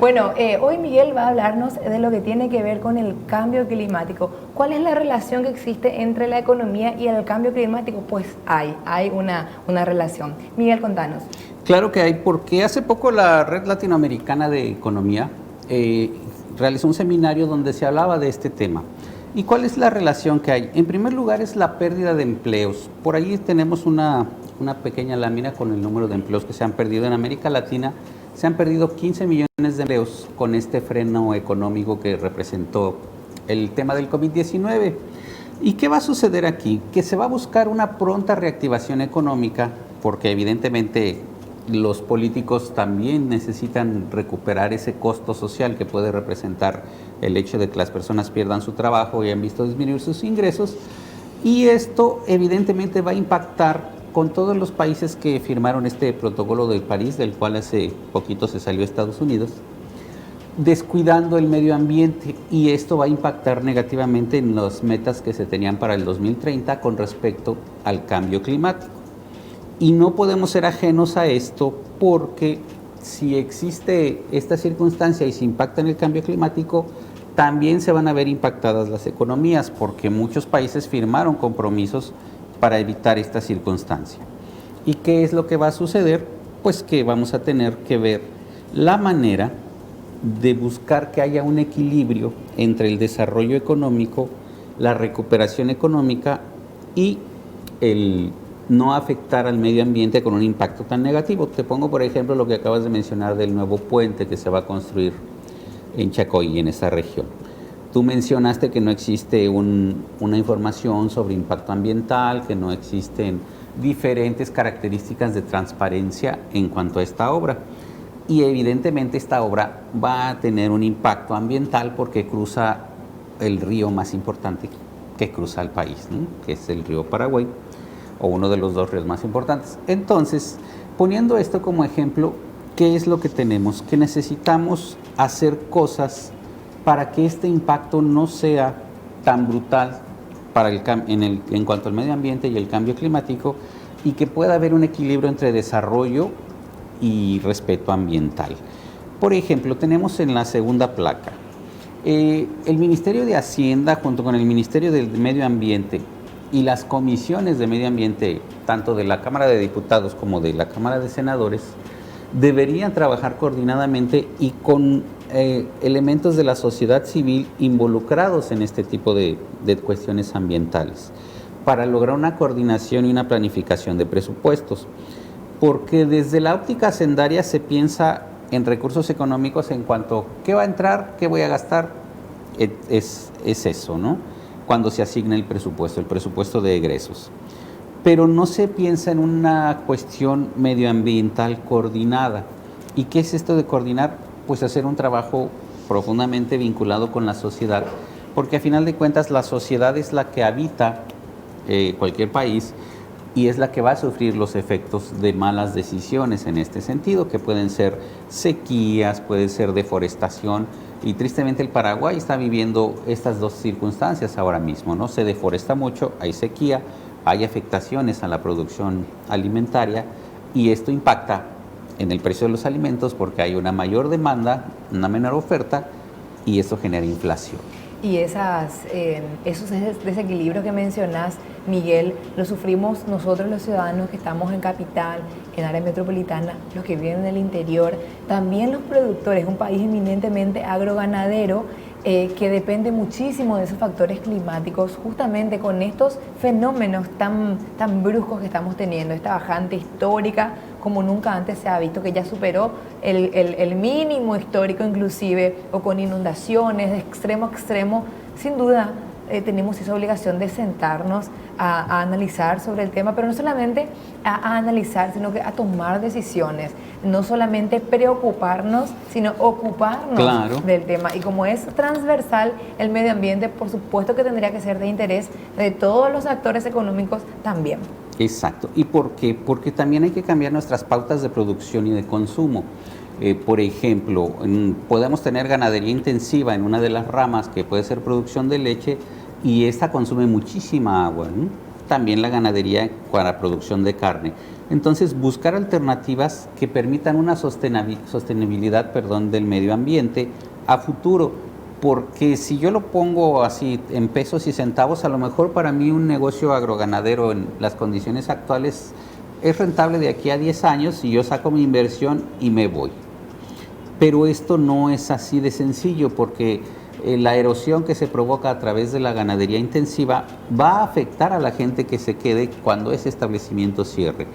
Bueno, hoy Miguel va a hablarnos de lo que tiene que ver con el cambio climático. ¿Cuál es la relación que existe entre la economía y el cambio climático? Pues hay una relación. Miguel, contanos. Claro que hay, porque hace poco la Red Latinoamericana de Economía realizó un seminario donde se hablaba de este tema. ¿Y cuál es la relación que hay? En primer lugar es la pérdida de empleos. Por ahí tenemos una pequeña lámina con el número de empleos que se han perdido en América Latina. Se han perdido 15 millones de empleos con este freno económico que representó el tema del COVID-19. ¿Y qué va a suceder aquí? Que se va a buscar una pronta reactivación económica, porque evidentemente los políticos también necesitan recuperar ese costo social que puede representar el hecho de que las personas pierdan su trabajo y han visto disminuir sus ingresos. Y esto evidentemente va a impactar con todos los países que firmaron este protocolo de París, del cual hace poquito se salió Estados Unidos, descuidando el medio ambiente, y esto va a impactar negativamente en las metas que se tenían para el 2030 con respecto al cambio climático. Y no podemos ser ajenos a esto, porque si existe esta circunstancia y se impacta en el cambio climático, también se van a ver impactadas las economías, porque muchos países firmaron compromisos para evitar esta circunstancia. ¿Y qué es lo que va a suceder? Pues que vamos a tener que ver la manera de buscar que haya un equilibrio entre el desarrollo económico, la recuperación económica y el no afectar al medio ambiente con un impacto tan negativo. Te pongo, por ejemplo, lo que acabas de mencionar del nuevo puente que se va a construir en Chacoí, en esa región. Tú mencionaste que no existe una información sobre impacto ambiental, que no existen diferentes características de transparencia en cuanto a esta obra. Y evidentemente esta obra va a tener un impacto ambiental porque cruza el río más importante que cruza el país, ¿no? Que es el río Paraguay, o uno de los dos ríos más importantes. Entonces, poniendo esto como ejemplo, ¿qué es lo que tenemos? Que necesitamos hacer cosas para que este impacto no sea tan brutal en cuanto al medio ambiente y el cambio climático, y que pueda haber un equilibrio entre desarrollo y respeto ambiental. Por ejemplo, tenemos en la segunda placa, el Ministerio de Hacienda junto con el Ministerio del Medio Ambiente y las comisiones de medio ambiente, tanto de la Cámara de Diputados como de la Cámara de Senadores, deberían trabajar coordinadamente y con elementos de la sociedad civil involucrados en este tipo de cuestiones ambientales, para lograr una coordinación y una planificación de presupuestos. Porque desde la óptica hacendaria se piensa en recursos económicos en cuanto a qué va a entrar, qué voy a gastar, es eso, ¿no? Cuando se asigna el presupuesto de egresos. Pero no se piensa en una cuestión medioambiental coordinada. ¿Y qué es esto de coordinar? Pues hacer un trabajo profundamente vinculado con la sociedad, porque a final de cuentas la sociedad es la que habita cualquier país, y es la que va a sufrir los efectos de malas decisiones en este sentido, que pueden ser sequías, puede ser deforestación, y tristemente el Paraguay está viviendo estas dos circunstancias ahora mismo, ¿no? Se deforesta mucho, hay sequía, hay afectaciones a la producción alimentaria, y esto impacta en el precio de los alimentos porque hay una mayor demanda, una menor oferta, y eso genera inflación. Y esos desequilibrios que mencionas, Miguel, los sufrimos nosotros los ciudadanos que estamos en capital, en área metropolitana, los que viven en el interior, también los productores, un país eminentemente agroganadero, que depende muchísimo de esos factores climáticos, justamente con estos fenómenos tan bruscos que estamos teniendo, esta bajante histórica como nunca antes se ha visto, que ya superó el mínimo histórico inclusive, o con inundaciones de extremo a extremo. Sin duda tenemos esa obligación de sentarnos a analizar sobre el tema, pero no solamente a analizar, sino que a tomar decisiones, no solamente preocuparnos, sino ocuparnos del tema. Y como es transversal el medio ambiente, por supuesto que tendría que ser de interés de todos los actores económicos también. Exacto. ¿Y por qué? Porque también hay que cambiar nuestras pautas de producción y de consumo. Por ejemplo, podemos tener ganadería intensiva en una de las ramas que puede ser producción de leche, y esta consume muchísima agua, ¿no? También la ganadería para producción de carne. Entonces, buscar alternativas que permitan una sostenibilidad, del medio ambiente a futuro, porque si yo lo pongo así en pesos y centavos, a lo mejor para mí un negocio agroganadero en las condiciones actuales es rentable de aquí a 10 años y yo saco mi inversión y me voy. Pero esto no es así de sencillo, porque la erosión que se provoca a través de la ganadería intensiva va a afectar a la gente que se quede cuando ese establecimiento cierre.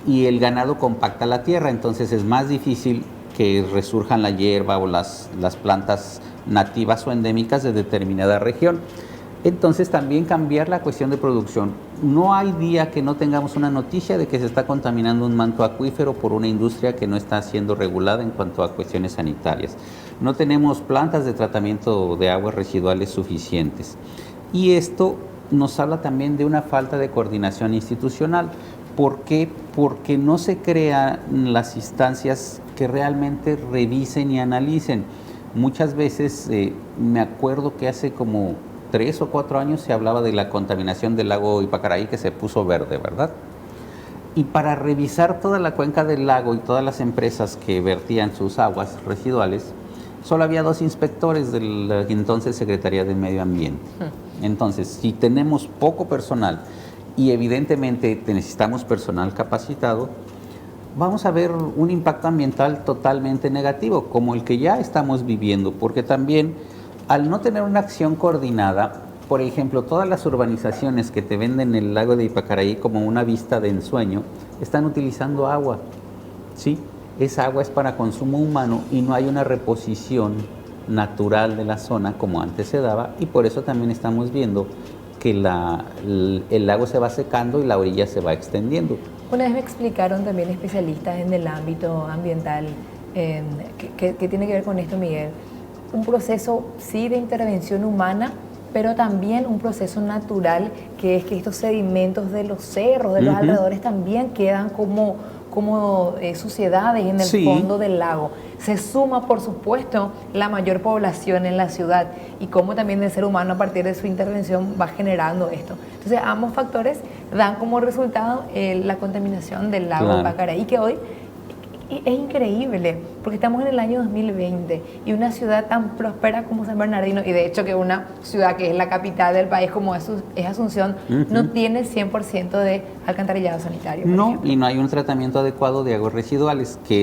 Y el ganado compacta la tierra, entonces es más difícil que resurjan la hierba o las plantas nativas o endémicas de determinada región. Entonces también cambiar la cuestión de producción. No hay día que no tengamos una noticia de que se está contaminando un manto acuífero por una industria que no está siendo regulada en cuanto a cuestiones sanitarias. No tenemos plantas de tratamiento de aguas residuales suficientes. Y esto nos habla también de una falta de coordinación institucional. ¿Por qué? Porque no se crean las instancias que realmente revisen y analicen. Muchas veces me acuerdo que hace como 3 o 4 años se hablaba de la contaminación del lago Ipacaraí, que se puso verde, ¿verdad? Y para revisar toda la cuenca del lago y todas las empresas que vertían sus aguas residuales, solo había 2 inspectores de la entonces Secretaría del Medio Ambiente. Entonces, si tenemos poco personal y evidentemente necesitamos personal capacitado, vamos a ver un impacto ambiental totalmente negativo, como el que ya estamos viviendo, porque también al no tener una acción coordinada, por ejemplo, todas las urbanizaciones que te venden el lago de Ipacaraí como una vista de ensueño, están utilizando agua, ¿sí? Esa agua es para consumo humano y no hay una reposición natural de la zona como antes se daba, y por eso también estamos viendo que el lago se va secando y la orilla se va extendiendo. Una vez me explicaron también especialistas en el ámbito ambiental, que tiene que ver con esto, Miguel, un proceso sí de intervención humana, pero también un proceso natural, que es que estos sedimentos de los cerros, de los alrededores, también quedan como suciedades en el fondo del lago. Se suma, por supuesto, la mayor población en la ciudad, y cómo también el ser humano a partir de su intervención va generando esto. Entonces ambos factores dan como resultado la contaminación del lago Ipacaraí, que hoy es increíble, porque estamos en el año 2020 y una ciudad tan próspera como San Bernardino, y de hecho que una ciudad que es la capital del país como es Asunción, no tiene 100% de alcantarillado sanitario. No, y no hay un tratamiento adecuado de aguas residuales, que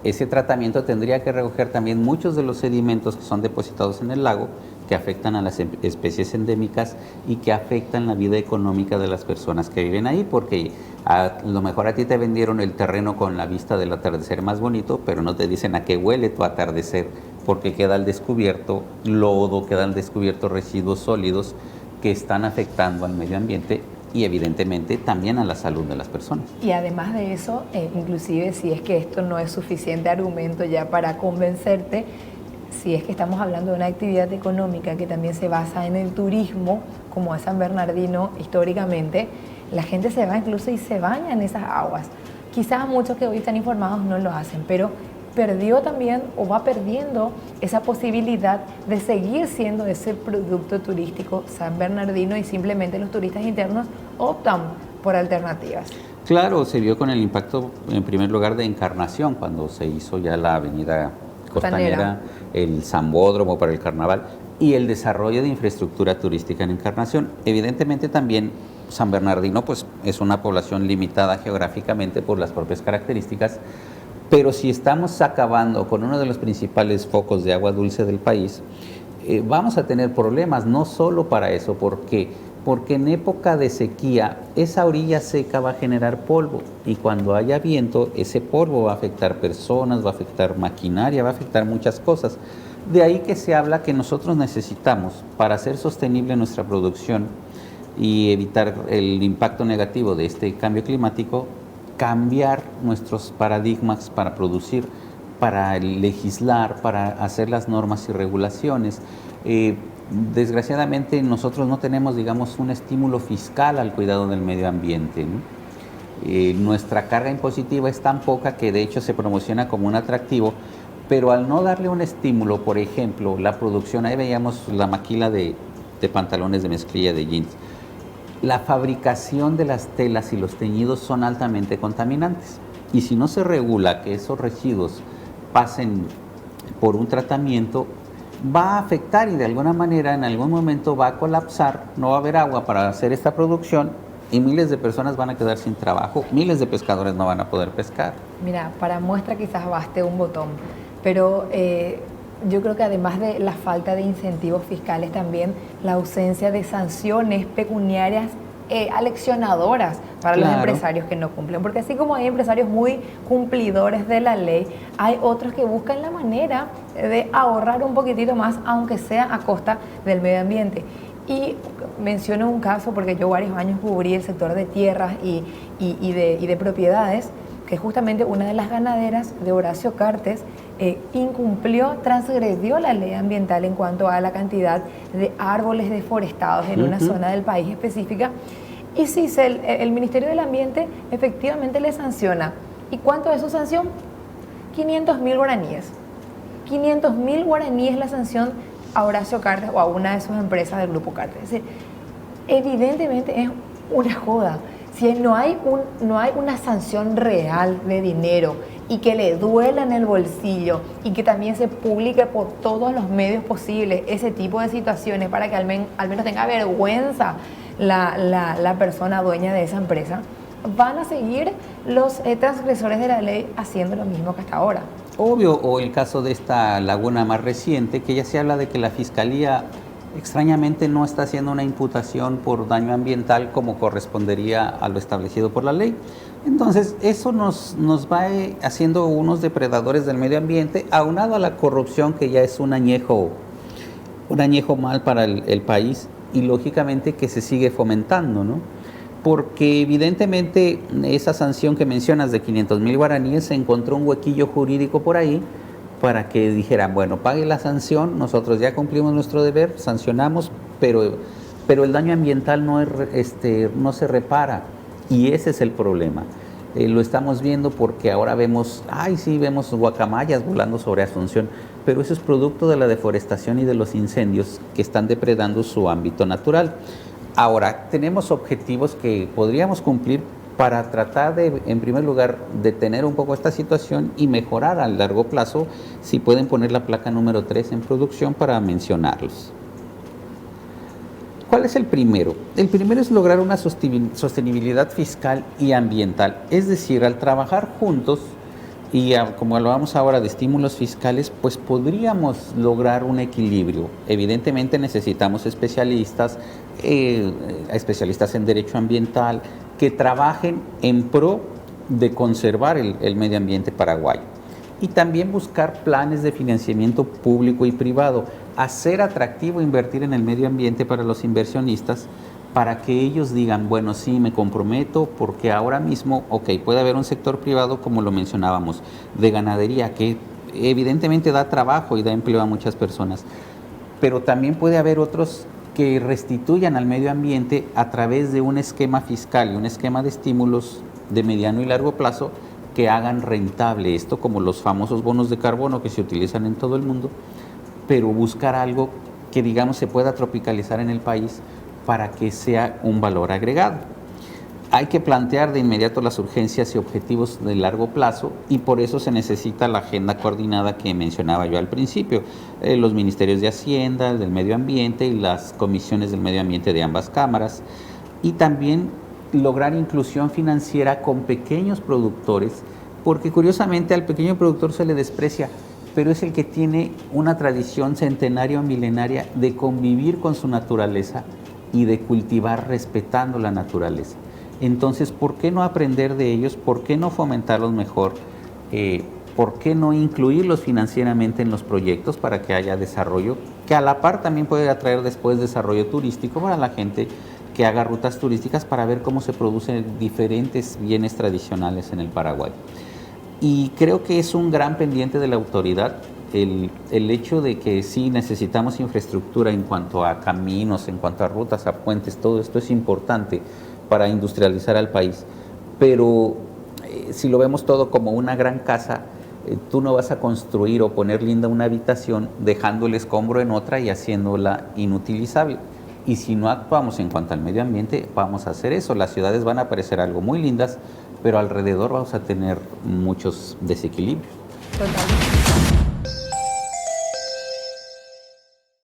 ese tratamiento tendría que recoger también muchos de los sedimentos que son depositados en el lago, que afectan a las especies endémicas y que afectan la vida económica de las personas que viven ahí, porque a lo mejor a ti te vendieron el terreno con la vista del atardecer más bonito, pero no te dicen a qué huele tu atardecer, porque queda al descubierto lodo, quedan al descubierto residuos sólidos que están afectando al medio ambiente y evidentemente también a la salud de las personas. Y además de eso, inclusive si es que esto no es suficiente argumento ya para convencerte, si es que estamos hablando de una actividad económica que también se basa en el turismo, como es San Bernardino históricamente, la gente se va incluso y se baña en esas aguas. Quizás muchos que hoy están informados no lo hacen, pero perdió también o va perdiendo esa posibilidad de seguir siendo ese producto turístico San Bernardino, y simplemente los turistas internos optan por alternativas. Claro, se vio con el impacto en primer lugar de Encarnación, cuando se hizo ya la avenida costanera, el Zambódromo para el carnaval y el desarrollo de infraestructura turística en Encarnación. Evidentemente también San Bernardino pues, es una población limitada geográficamente por las propias características, pero si estamos acabando con uno de los principales focos de agua dulce del país, vamos a tener problemas, no solo para eso, porque en época de sequía esa orilla seca va a generar polvo, y cuando haya viento ese polvo va a afectar personas, va a afectar maquinaria, va a afectar muchas cosas. De ahí que se habla que nosotros necesitamos, para hacer sostenible nuestra producción y evitar el impacto negativo de este cambio climático, cambiar nuestros paradigmas para producir, para legislar, para hacer las normas y regulaciones. Desgraciadamente nosotros no tenemos, digamos, un estímulo fiscal al cuidado del medio ambiente, ¿no? Nuestra carga impositiva es tan poca que de hecho se promociona como un atractivo, pero al no darle un estímulo, por ejemplo, la producción, ahí veíamos la maquila de pantalones de mezclilla, de jeans, la fabricación de las telas y los teñidos son altamente contaminantes. Y si no se regula que esos residuos pasen por un tratamiento, va a afectar y de alguna manera en algún momento va a colapsar, no va a haber agua para hacer esta producción y miles de personas van a quedar sin trabajo, miles de pescadores no van a poder pescar. Mira, para muestra quizás baste un botón, pero yo creo que además de la falta de incentivos fiscales, también la ausencia de sanciones pecuniarias aleccionadoras para los empresarios que no cumplen, porque así como hay empresarios muy cumplidores de la ley, hay otros que buscan la manera de ahorrar un poquitito más, aunque sea a costa del medio ambiente. Y menciono un caso porque yo varios años cubrí el sector de tierras y de propiedades, que justamente una de las ganaderas de Horacio Cartes incumplió, transgredió la ley ambiental en cuanto a la cantidad de árboles deforestados en una zona del país específica. Y sí, el Ministerio del Ambiente efectivamente le sanciona. ¿Y cuánto es su sanción? 500.000 guaraníes. 500.000 guaraníes la sanción a Horacio Cartes o a una de sus empresas del Grupo Cartes. Es decir, evidentemente es una joda. Si no hay una sanción real de dinero y que le duela en el bolsillo y que también se publique por todos los medios posibles ese tipo de situaciones para que al menos tenga vergüenza la persona dueña de esa empresa, van a seguir los transgresores de la ley haciendo lo mismo que hasta ahora. Obvio, o el caso de esta laguna más reciente, que ya se habla de que la Fiscalía extrañamente no está haciendo una imputación por daño ambiental como correspondería a lo establecido por la ley. Entonces, eso nos va haciendo unos depredadores del medio ambiente, aunado a la corrupción que ya es un añejo mal para el país y lógicamente que se sigue fomentando, ¿no? Porque evidentemente esa sanción que mencionas de 500.000 guaraníes se encontró un huequillo jurídico por ahí para que dijeran, bueno, pague la sanción, nosotros ya cumplimos nuestro deber, sancionamos, pero el daño ambiental no se repara y ese es el problema. Lo estamos viendo porque ahora vemos guacamayas volando sobre Asunción, pero eso es producto de la deforestación y de los incendios que están depredando su ámbito natural. Ahora, tenemos objetivos que podríamos cumplir para tratar de, en primer lugar, detener un poco esta situación y mejorar a largo plazo, si pueden poner la placa número 3 en producción para mencionarlos. ¿Cuál es el primero? El primero es lograr una sostenibilidad fiscal y ambiental, es decir, al trabajar juntos y como hablábamos ahora de estímulos fiscales, pues podríamos lograr un equilibrio. Evidentemente necesitamos especialistas en derecho ambiental que trabajen en pro de conservar el medio ambiente paraguayo. Y también buscar planes de financiamiento público y privado, hacer atractivo invertir en el medio ambiente para los inversionistas, para que ellos digan, bueno, sí, me comprometo, porque ahora mismo, puede haber un sector privado, como lo mencionábamos, de ganadería, que evidentemente da trabajo y da empleo a muchas personas, pero también puede haber otros que restituyan al medio ambiente a través de un esquema fiscal y un esquema de estímulos de mediano y largo plazo que hagan rentable esto, como los famosos bonos de carbono que se utilizan en todo el mundo, pero buscar algo que, digamos, se pueda tropicalizar en el país para que sea un valor agregado. Hay que plantear de inmediato las urgencias y objetivos de largo plazo y por eso se necesita la agenda coordinada que mencionaba yo al principio, los ministerios de Hacienda, del Medio Ambiente y las comisiones del Medio Ambiente de ambas cámaras, y también lograr inclusión financiera con pequeños productores, porque curiosamente al pequeño productor se le desprecia, pero es el que tiene una tradición centenaria o milenaria de convivir con su naturaleza y de cultivar respetando la naturaleza. Entonces, ¿por qué no aprender de ellos? ¿Por qué no fomentarlos mejor? ¿Por qué no incluirlos financieramente en los proyectos para que haya desarrollo? Que a la par también puede atraer después desarrollo turístico para la gente que haga rutas turísticas para ver cómo se producen diferentes bienes tradicionales en el Paraguay. Y creo que es un gran pendiente de la autoridad el hecho de que sí necesitamos infraestructura en cuanto a caminos, en cuanto a rutas, a puentes, todo esto es importante para industrializar al país, pero si lo vemos todo como una gran casa, tú no vas a construir o poner linda una habitación dejando el escombro en otra y haciéndola inutilizable. Y si no actuamos en cuanto al medio ambiente, vamos a hacer eso. Las ciudades van a parecer algo muy lindas, pero alrededor vamos a tener muchos desequilibrios. Totalmente.